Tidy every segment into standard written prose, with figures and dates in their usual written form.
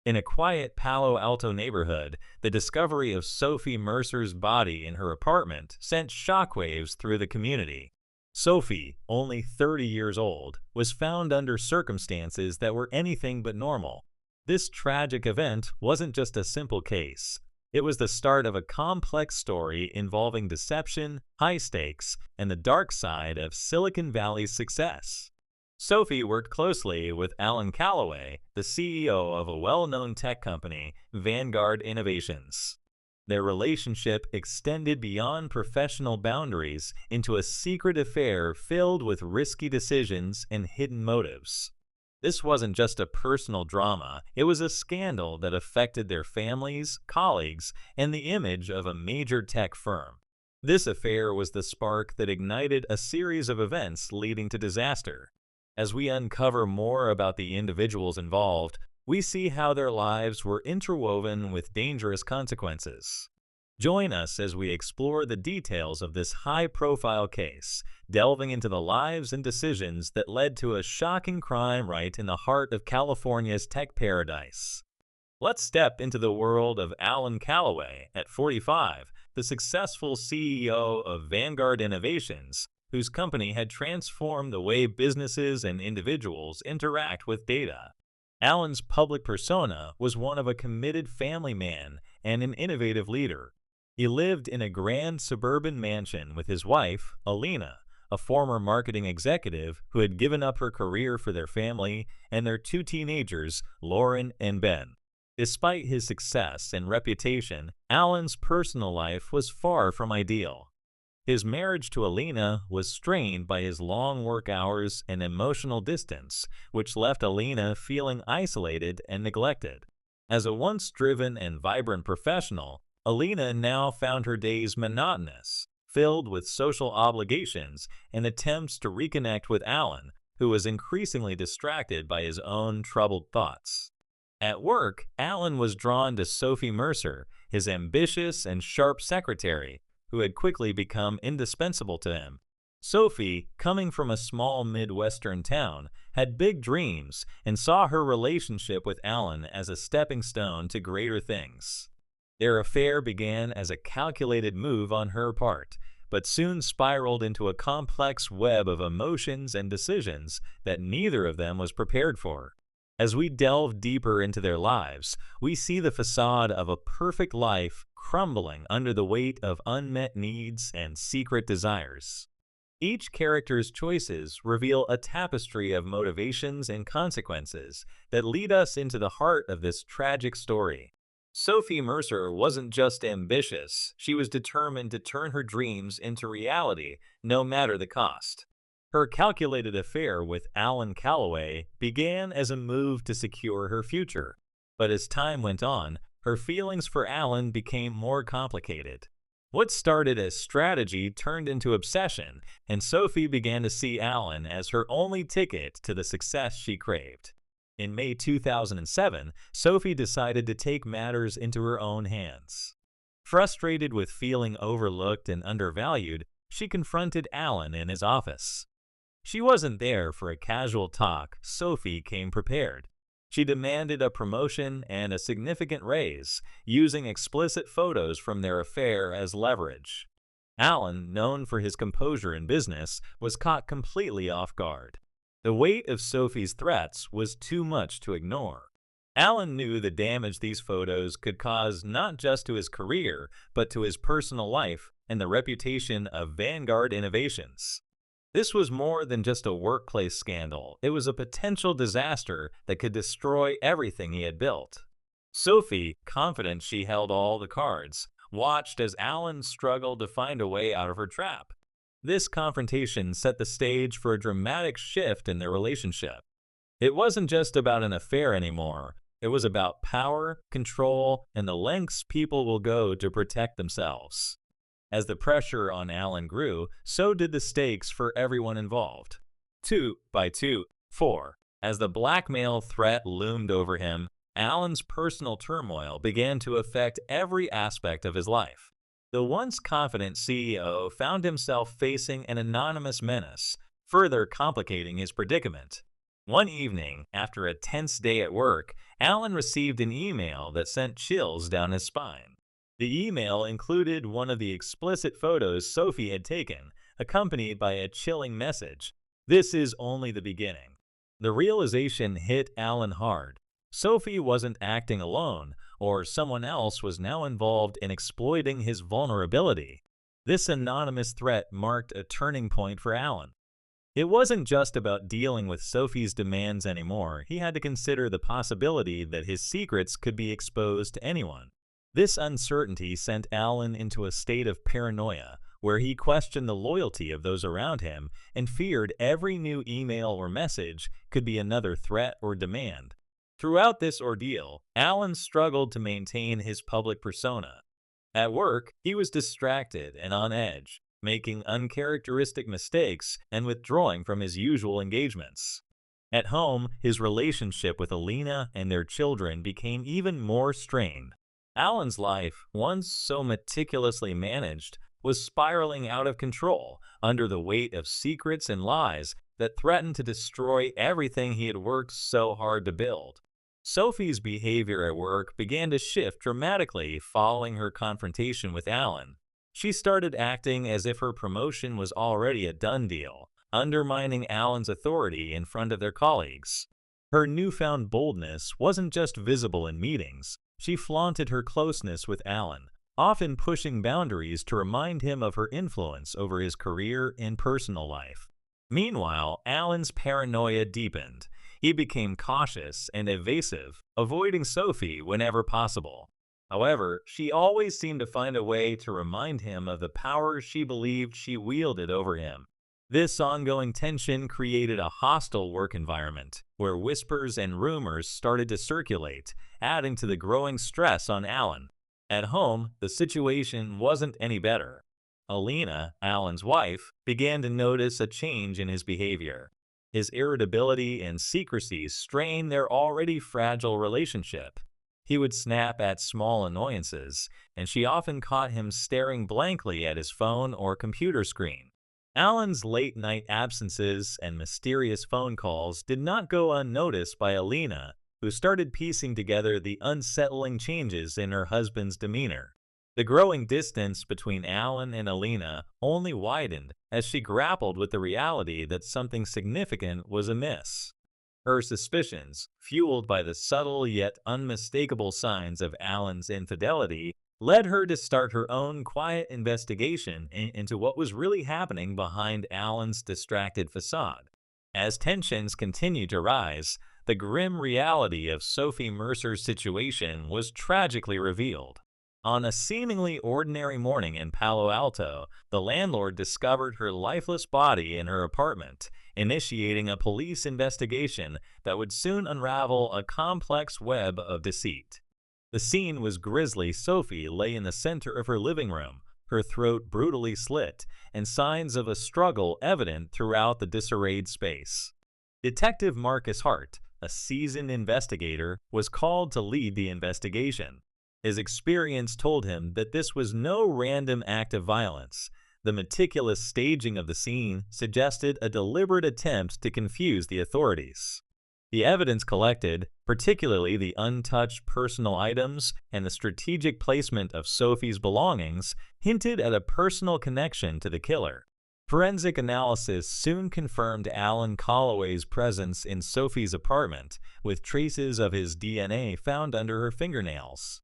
In a quiet Palo Alto neighborhood, the discovery of Sophie Mercer's body in her apartment sent shockwaves through the community. Sophie, only 30 years old, was found under circumstances that were anything but normal. This tragic event wasn't just a simple case. It was the start of a complex story involving deception, high stakes, and the dark side of Silicon Valley's success. Sophie worked closely with Alan Callaway, the CEO of a well-known tech company, Vanguard Innovations. Their relationship extended beyond professional boundaries into a secret affair filled with risky decisions and hidden motives. This wasn't just a personal drama, it was a scandal that affected their families, colleagues, and the image of a major tech firm. This affair was the spark that ignited a series of events leading to disaster. As we uncover more about the individuals involved, we see how their lives were interwoven with dangerous consequences. Join us as we explore the details of this high-profile case, delving into the lives and decisions that led to a shocking crime right in the heart of California's tech paradise. Let's step into the world of Alan Callaway, at 45, the successful CEO of Vanguard Innovations, whose company had transformed the way businesses and individuals interact with data. Alan's public persona was one of a committed family man and an innovative leader. He lived in a grand suburban mansion with his wife, Alina, a former marketing executive who had given up her career for their family, and their two teenagers, Lauren and Ben. Despite his success and reputation, Alan's personal life was far from ideal. His marriage to Alina was strained by his long work hours and emotional distance, which left Alina feeling isolated and neglected. As a once driven and vibrant professional, Alina now found her days monotonous, filled with social obligations and attempts to reconnect with Alan, who was increasingly distracted by his own troubled thoughts. At work, Alan was drawn to Sophie Mercer, his ambitious and sharp secretary, who had quickly become indispensable to him. Sophie, coming from a small Midwestern town, had big dreams and saw her relationship with Alan as a stepping stone to greater things. Their affair began as a calculated move on her part, but soon spiraled into a complex web of emotions and decisions that neither of them was prepared for. As we delve deeper into their lives, we see the facade of a perfect life crumbling under the weight of unmet needs and secret desires. Each character's choices reveal a tapestry of motivations and consequences that lead us into the heart of this tragic story. Sophie Mercer wasn't just ambitious, she was determined to turn her dreams into reality, no matter the cost. Her calculated affair with Alan Callaway began as a move to secure her future, but as time went on, her feelings for Alan became more complicated. What started as strategy turned into obsession, and Sophie began to see Alan as her only ticket to the success she craved. In May 2007, Sophie decided to take matters into her own hands. Frustrated with feeling overlooked and undervalued, she confronted Alan in his office. She wasn't there for a casual talk. Sophie came prepared. She demanded a promotion and a significant raise, using explicit photos from their affair as leverage. Alan, known for his composure in business, was caught completely off guard. The weight of Sophie's threats was too much to ignore. Alan knew the damage these photos could cause not just to his career, but to his personal life and the reputation of Vanguard Innovations. This was more than just a workplace scandal. It was a potential disaster that could destroy everything he had built. Sophie, confident she held all the cards, watched as Alan struggled to find a way out of her trap. This confrontation set the stage for a dramatic shift in their relationship. It wasn't just about an affair anymore. It was about power, control, and the lengths people will go to protect themselves. As the pressure on Alan grew, so did the stakes for everyone involved. 4. As the blackmail threat loomed over him, Alan's personal turmoil began to affect every aspect of his life. The once confident CEO found himself facing an anonymous menace, further complicating his predicament. One evening, after a tense day at work, Alan received an email that sent chills down his spine. The email included one of the explicit photos Sophie had taken, accompanied by a chilling message. This is only the beginning. The realization hit Alan hard. Sophie wasn't acting alone, or someone else was now involved in exploiting his vulnerability. This anonymous threat marked a turning point for Alan. It wasn't just about dealing with Sophie's demands anymore. He had to consider the possibility that his secrets could be exposed to anyone. This uncertainty sent Alan into a state of paranoia, where he questioned the loyalty of those around him and feared every new email or message could be another threat or demand. Throughout this ordeal, Alan struggled to maintain his public persona. At work, he was distracted and on edge, making uncharacteristic mistakes and withdrawing from his usual engagements. At home, his relationship with Alina and their children became even more strained. Alan's life, once so meticulously managed, was spiraling out of control under the weight of secrets and lies that threatened to destroy everything he had worked so hard to build. Sophie's behavior at work began to shift dramatically following her confrontation with Alan. She started acting as if her promotion was already a done deal, undermining Alan's authority in front of their colleagues. Her newfound boldness wasn't just visible in meetings. She flaunted her closeness with Alan, often pushing boundaries to remind him of her influence over his career and personal life. Meanwhile, Alan's paranoia deepened. He became cautious and evasive, avoiding Sophie whenever possible. However, she always seemed to find a way to remind him of the power she believed she wielded over him. This ongoing tension created a hostile work environment, where whispers and rumors started to circulate, adding to the growing stress on Alan. At home, the situation wasn't any better. Alina, Alan's wife, began to notice a change in his behavior. His irritability and secrecy strained their already fragile relationship. He would snap at small annoyances, and she often caught him staring blankly at his phone or computer screen. Alan's late-night absences and mysterious phone calls did not go unnoticed by Alina, who started piecing together the unsettling changes in her husband's demeanor. The growing distance between Alan and Alina only widened as she grappled with the reality that something significant was amiss. Her suspicions, fueled by the subtle yet unmistakable signs of Alan's infidelity, led her to start her own quiet investigation into what was really happening behind Alan's distracted facade. As tensions continued to rise, the grim reality of Sophie Mercer's situation was tragically revealed. On a seemingly ordinary morning in Palo Alto, the landlord discovered her lifeless body in her apartment, initiating a police investigation that would soon unravel a complex web of deceit. The scene was grisly. Sophie lay in the center of her living room, her throat brutally slit, and signs of a struggle evident throughout the disarrayed space. Detective Marcus Hart, a seasoned investigator, was called to lead the investigation. His experience told him that this was no random act of violence. The meticulous staging of the scene suggested a deliberate attempt to confuse the authorities. The evidence collected, particularly the untouched personal items and the strategic placement of Sophie's belongings, hinted at a personal connection to the killer. Forensic analysis soon confirmed Alan Calloway's presence in Sophie's apartment, with traces of his DNA found under her fingernails.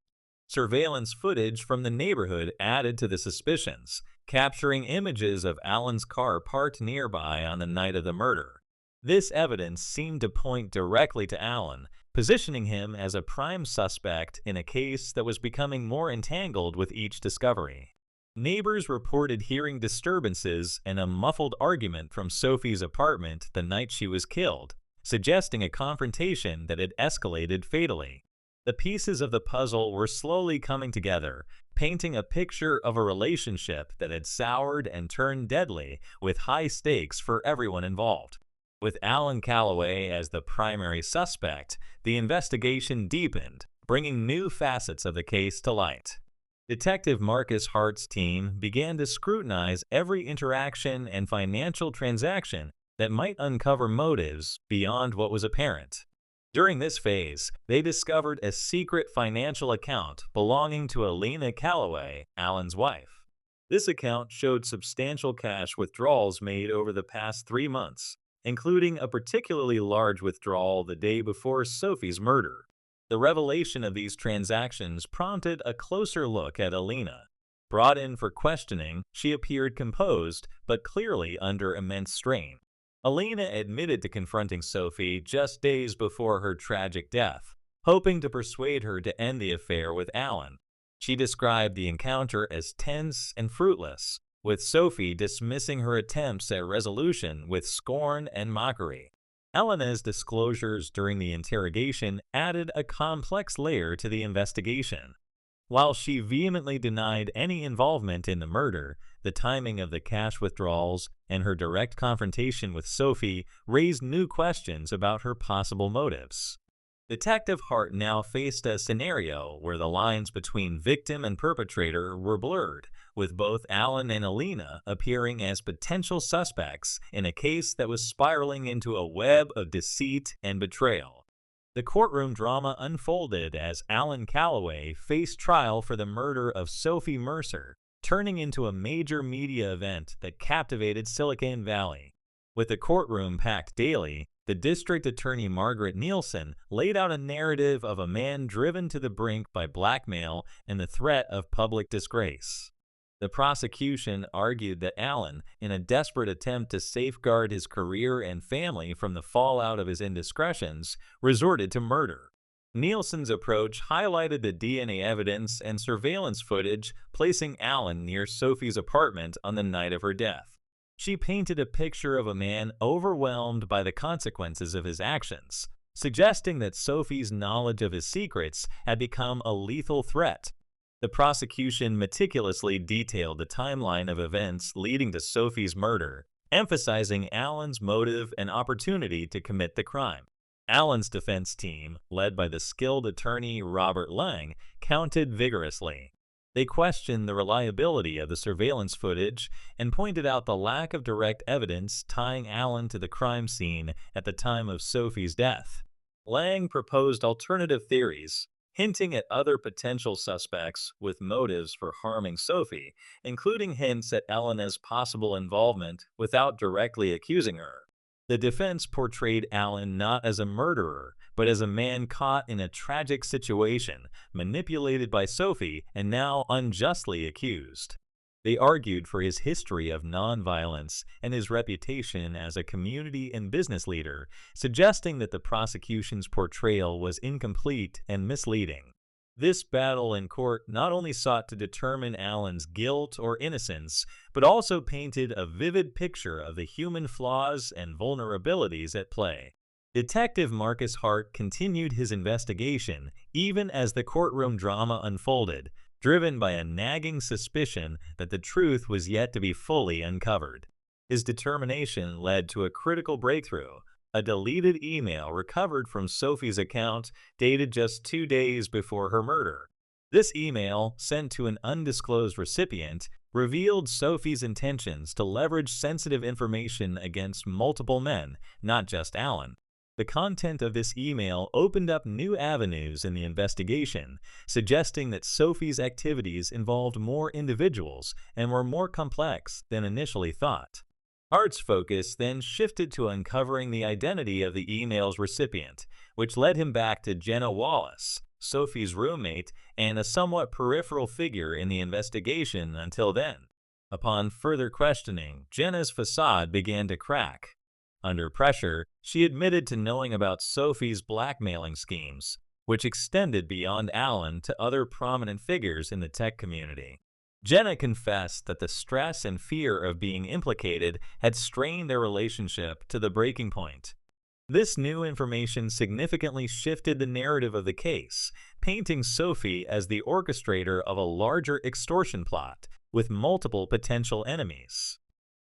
Surveillance footage from the neighborhood added to the suspicions, capturing images of Alan's car parked nearby on the night of the murder. This evidence seemed to point directly to Alan, positioning him as a prime suspect in a case that was becoming more entangled with each discovery. Neighbors reported hearing disturbances and a muffled argument from Sophie's apartment the night she was killed, suggesting a confrontation that had escalated fatally. The pieces of the puzzle were slowly coming together, painting a picture of a relationship that had soured and turned deadly, with high stakes for everyone involved. With Alan Calloway as the primary suspect, the investigation deepened, bringing new facets of the case to light. Detective Marcus Hart's team began to scrutinize every interaction and financial transaction that might uncover motives beyond what was apparent. During this phase, they discovered a secret financial account belonging to Alina Calloway, Alan's wife. This account showed substantial cash withdrawals made over the past 3 months, including a particularly large withdrawal the day before Sophie's murder. The revelation of these transactions prompted a closer look at Alina. Brought in for questioning, she appeared composed, but clearly under immense strain. Alina admitted to confronting Sophie just days before her tragic death, hoping to persuade her to end the affair with Alan. She described the encounter as tense and fruitless, with Sophie dismissing her attempts at resolution with scorn and mockery. Alina's disclosures during the interrogation added a complex layer to the investigation. While she vehemently denied any involvement in the murder, the timing of the cash withdrawals and her direct confrontation with Sophie raised new questions about her possible motives. Detective Hart now faced a scenario where the lines between victim and perpetrator were blurred, with both Alan and Alina appearing as potential suspects in a case that was spiraling into a web of deceit and betrayal. The courtroom drama unfolded as Alan Calloway faced trial for the murder of Sophie Mercer, turning into a major media event that captivated Silicon Valley. With the courtroom packed daily, the district attorney Margaret Nielsen laid out a narrative of a man driven to the brink by blackmail and the threat of public disgrace. The prosecution argued that Alan, in a desperate attempt to safeguard his career and family from the fallout of his indiscretions, resorted to murder. Nielsen's approach highlighted the DNA evidence and surveillance footage, placing Alan near Sophie's apartment on the night of her death. She painted a picture of a man overwhelmed by the consequences of his actions, suggesting that Sophie's knowledge of his secrets had become a lethal threat. The prosecution meticulously detailed the timeline of events leading to Sophie's murder, emphasizing Alan's motive and opportunity to commit the crime. Alan's defense team, led by the skilled attorney Robert Lang, countered vigorously. They questioned the reliability of the surveillance footage and pointed out the lack of direct evidence tying Alan to the crime scene at the time of Sophie's death. Lang proposed alternative theories, hinting at other potential suspects with motives for harming Sophie, including hints at Alina's possible involvement without directly accusing her. The defense portrayed Alan not as a murderer, but as a man caught in a tragic situation, manipulated by Sophie, and now unjustly accused. They argued for his history of nonviolence and his reputation as a community and business leader, suggesting that the prosecution's portrayal was incomplete and misleading. This battle in court not only sought to determine Alan's guilt or innocence, but also painted a vivid picture of the human flaws and vulnerabilities at play. Detective Marcus Hart continued his investigation even as the courtroom drama unfolded, driven by a nagging suspicion that the truth was yet to be fully uncovered. His determination led to a critical breakthrough. A deleted email recovered from Sophie's account dated just 2 days before her murder. This email, sent to an undisclosed recipient, revealed Sophie's intentions to leverage sensitive information against multiple men, not just Alan. The content of this email opened up new avenues in the investigation, suggesting that Sophie's activities involved more individuals and were more complex than initially thought. Hart's focus then shifted to uncovering the identity of the email's recipient, which led him back to Jenna Wallace, Sophie's roommate and a somewhat peripheral figure in the investigation until then. Upon further questioning, Jenna's facade began to crack. Under pressure, she admitted to knowing about Sophie's blackmailing schemes, which extended beyond Alan to other prominent figures in the tech community. Jenna confessed that the stress and fear of being implicated had strained their relationship to the breaking point. This new information significantly shifted the narrative of the case, painting Sophie as the orchestrator of a larger extortion plot with multiple potential enemies.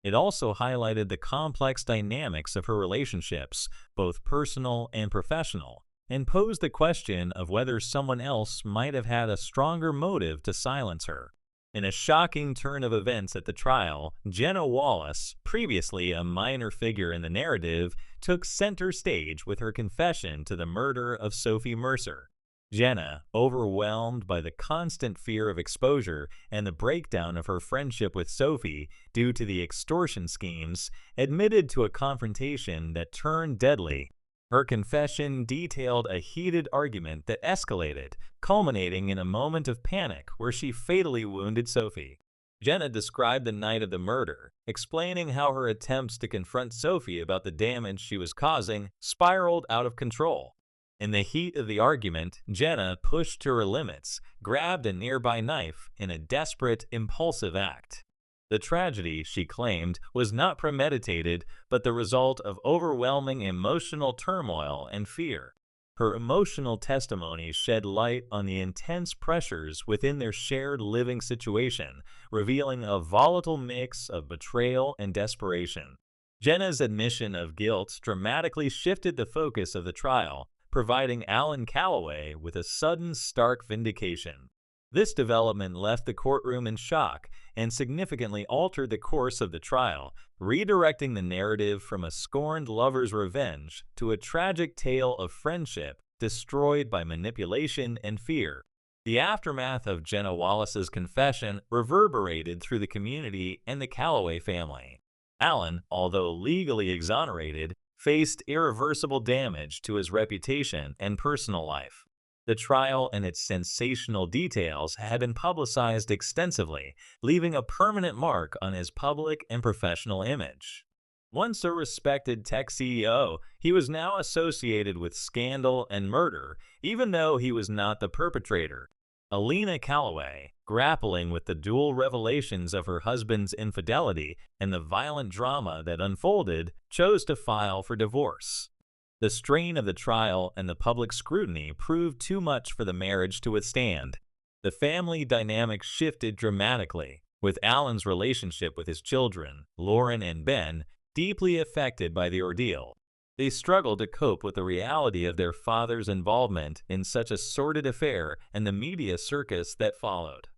It also highlighted the complex dynamics of her relationships, both personal and professional, and posed the question of whether someone else might have had a stronger motive to silence her. In a shocking turn of events at the trial, Jenna Wallace, previously a minor figure in the narrative, took center stage with her confession to the murder of Sophie Mercer. Jenna, overwhelmed by the constant fear of exposure and the breakdown of her friendship with Sophie due to the extortion schemes, admitted to a confrontation that turned deadly. Her confession detailed a heated argument that escalated, culminating in a moment of panic where she fatally wounded Sophie. Jenna described the night of the murder, explaining how her attempts to confront Sophie about the damage she was causing spiraled out of control. In the heat of the argument, Jenna pushed to her limits, grabbed a nearby knife in a desperate, impulsive act. The tragedy, she claimed, was not premeditated, but the result of overwhelming emotional turmoil and fear. Her emotional testimony shed light on the intense pressures within their shared living situation, revealing a volatile mix of betrayal and desperation. Jenna's admission of guilt dramatically shifted the focus of the trial, providing Alan Calloway with a sudden, stark vindication. This development left the courtroom in shock and significantly altered the course of the trial, redirecting the narrative from a scorned lover's revenge to a tragic tale of friendship destroyed by manipulation and fear. The aftermath of Jenna Wallace's confession reverberated through the community and the Calloway family. Alan, although legally exonerated, faced irreversible damage to his reputation and personal life. The trial and its sensational details had been publicized extensively, leaving a permanent mark on his public and professional image. Once a respected tech CEO, he was now associated with scandal and murder, even though he was not the perpetrator. Alina Calloway, grappling with the dual revelations of her husband's infidelity and the violent drama that unfolded, chose to file for divorce. The strain of the trial and the public scrutiny proved too much for the marriage to withstand. The family dynamic shifted dramatically, with Alan's relationship with his children, Lauren and Ben, deeply affected by the ordeal. They struggled to cope with the reality of their father's involvement in such a sordid affair and the media circus that followed.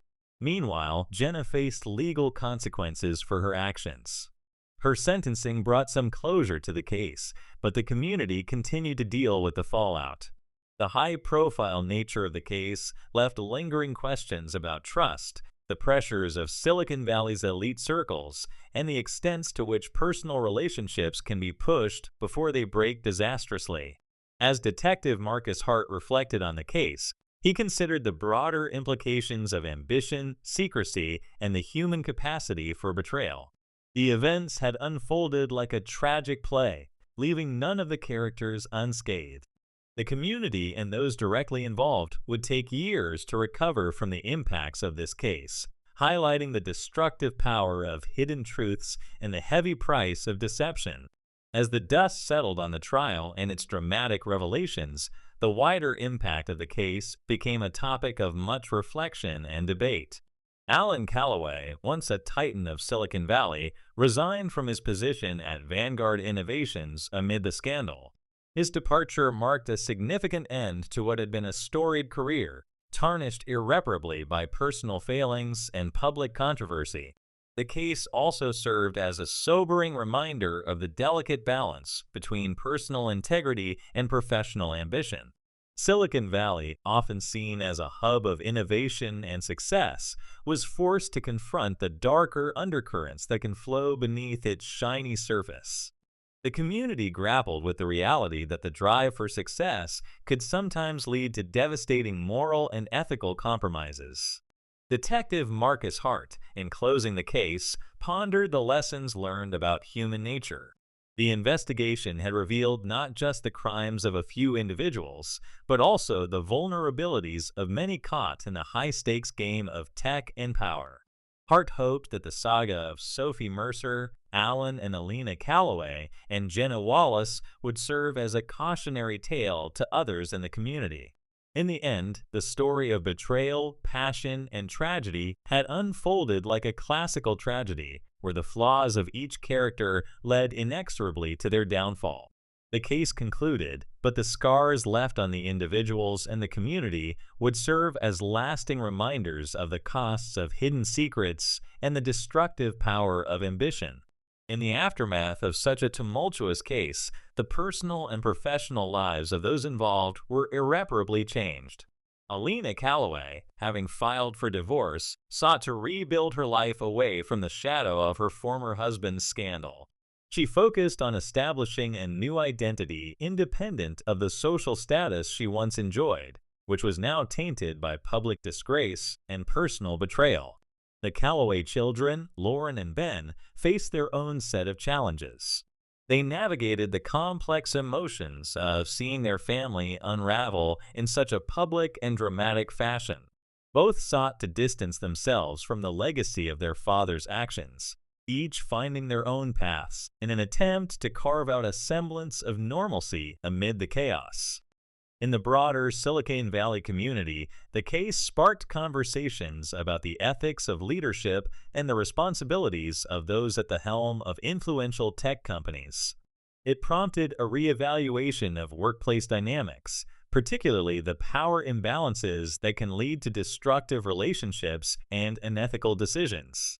Meanwhile, Jenna faced legal consequences for her actions. Her sentencing brought some closure to the case, but the community continued to deal with the fallout. The high-profile nature of the case left lingering questions about trust, the pressures of Silicon Valley's elite circles, and the extent to which personal relationships can be pushed before they break disastrously. As Detective Marcus Hart reflected on the case, he considered the broader implications of ambition, secrecy, and the human capacity for betrayal. The events had unfolded like a tragic play, leaving none of the characters unscathed. The community and those directly involved would take years to recover from the impacts of this case, highlighting the destructive power of hidden truths and the heavy price of deception. As the dust settled on the trial and its dramatic revelations, the wider impact of the case became a topic of much reflection and debate. Alan Calloway, once a titan of Silicon Valley, resigned from his position at Vanguard Innovations amid the scandal. His departure marked a significant end to what had been a storied career, tarnished irreparably by personal failings and public controversy. The case also served as a sobering reminder of the delicate balance between personal integrity and professional ambition. Silicon Valley, often seen as a hub of innovation and success, was forced to confront the darker undercurrents that can flow beneath its shiny surface. The community grappled with the reality that the drive for success could sometimes lead to devastating moral and ethical compromises. Detective Marcus Hart, in closing the case, pondered the lessons learned about human nature. The investigation had revealed not just the crimes of a few individuals, but also the vulnerabilities of many caught in the high-stakes game of tech and power. Hart hoped that the saga of Sophie Mercer, Alan and Alina Calloway, and Jenna Wallace would serve as a cautionary tale to others in the community. In the end, the story of betrayal, passion, and tragedy had unfolded like a classical tragedy, where the flaws of each character led inexorably to their downfall. The case concluded, but the scars left on the individuals and the community would serve as lasting reminders of the costs of hidden secrets and the destructive power of ambition. In the aftermath of such a tumultuous case, the personal and professional lives of those involved were irreparably changed. Alina Calloway, having filed for divorce, sought to rebuild her life away from the shadow of her former husband's scandal. She focused on establishing a new identity independent of the social status she once enjoyed, which was now tainted by public disgrace and personal betrayal. The Calloway children, Lauren and Ben, faced their own set of challenges. They navigated the complex emotions of seeing their family unravel in such a public and dramatic fashion. Both sought to distance themselves from the legacy of their father's actions, each finding their own paths in an attempt to carve out a semblance of normalcy amid the chaos. In the broader Silicon Valley community, the case sparked conversations about the ethics of leadership and the responsibilities of those at the helm of influential tech companies. It prompted a reevaluation of workplace dynamics, particularly the power imbalances that can lead to destructive relationships and unethical decisions.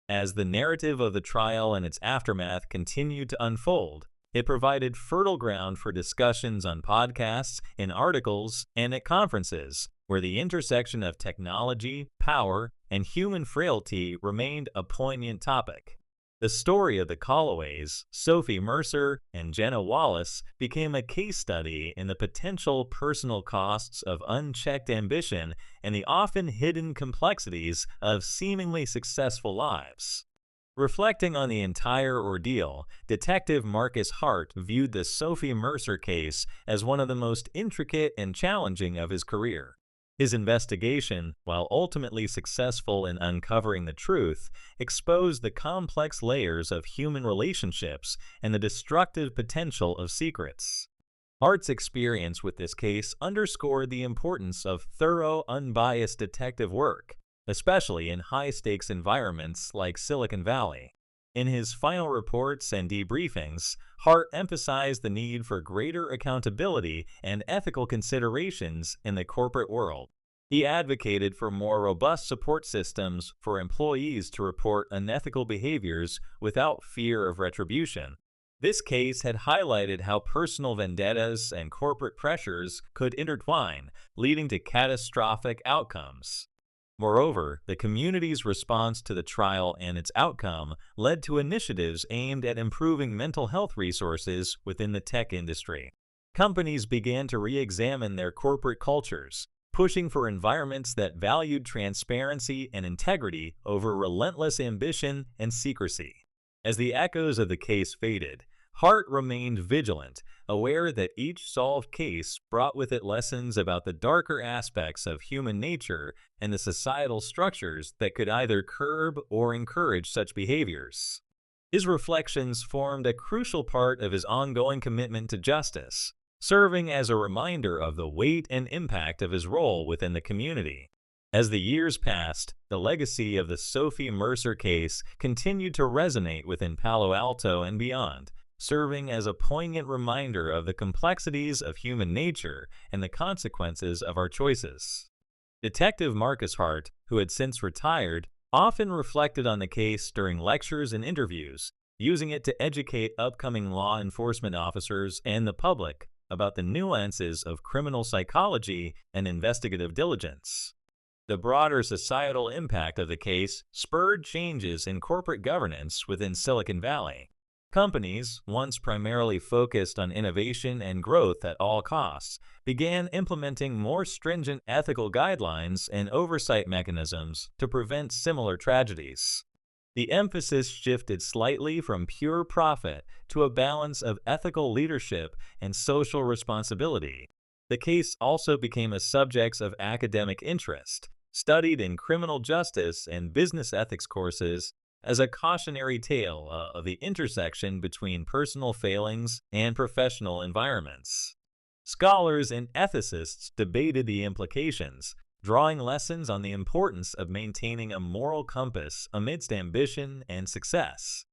As the narrative of the trial and its aftermath continued to unfold, it provided fertile ground for discussions on podcasts, in articles, and at conferences, where the intersection of technology, power, and human frailty remained a poignant topic. The story of the Calloways, Sophie Mercer, and Jenna Wallace became a case study in the potential personal costs of unchecked ambition and the often hidden complexities of seemingly successful lives. Reflecting on the entire ordeal, Detective Marcus Hart viewed the Sophie Mercer case as one of the most intricate and challenging of his career. His investigation, while ultimately successful in uncovering the truth, exposed the complex layers of human relationships and the destructive potential of secrets. Hart's experience with this case underscored the importance of thorough, unbiased detective work, especially in high-stakes environments like Silicon Valley. In his final reports and debriefings, Hart emphasized the need for greater accountability and ethical considerations in the corporate world. He advocated for more robust support systems for employees to report unethical behaviors without fear of retribution. This case had highlighted how personal vendettas and corporate pressures could intertwine, leading to catastrophic outcomes. Moreover, the community's response to the trial and its outcome led to initiatives aimed at improving mental health resources within the tech industry. Companies began to re-examine their corporate cultures, pushing for environments that valued transparency and integrity over relentless ambition and secrecy. As the echoes of the case faded, Hart remained vigilant, aware that each solved case brought with it lessons about the darker aspects of human nature and the societal structures that could either curb or encourage such behaviors. His reflections formed a crucial part of his ongoing commitment to justice, serving as a reminder of the weight and impact of his role within the community. As the years passed, the legacy of the Sophie Mercer case continued to resonate within Palo Alto and beyond, serving as a poignant reminder of the complexities of human nature and the consequences of our choices. Detective Marcus Hart, who had since retired, often reflected on the case during lectures and interviews, using it to educate upcoming law enforcement officers and the public about the nuances of criminal psychology and investigative diligence. The broader societal impact of the case spurred changes in corporate governance within Silicon Valley. Companies, once primarily focused on innovation and growth at all costs, began implementing more stringent ethical guidelines and oversight mechanisms to prevent similar tragedies. The emphasis shifted slightly from pure profit to a balance of ethical leadership and social responsibility. The case also became a subject of academic interest, studied in criminal justice and business ethics courses, as a cautionary tale of the intersection between personal failings and professional environments. Scholars and ethicists debated the implications, drawing lessons on the importance of maintaining a moral compass amidst ambition and success.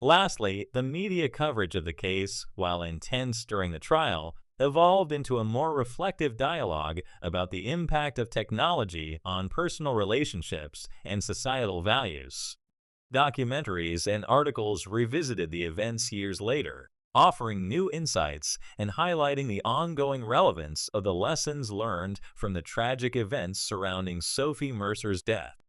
Lastly, the media coverage of the case, while intense during the trial, evolved into a more reflective dialogue about the impact of technology on personal relationships and societal values. Documentaries and articles revisited the events years later, offering new insights and highlighting the ongoing relevance of the lessons learned from the tragic events surrounding Sophie Mercer's death.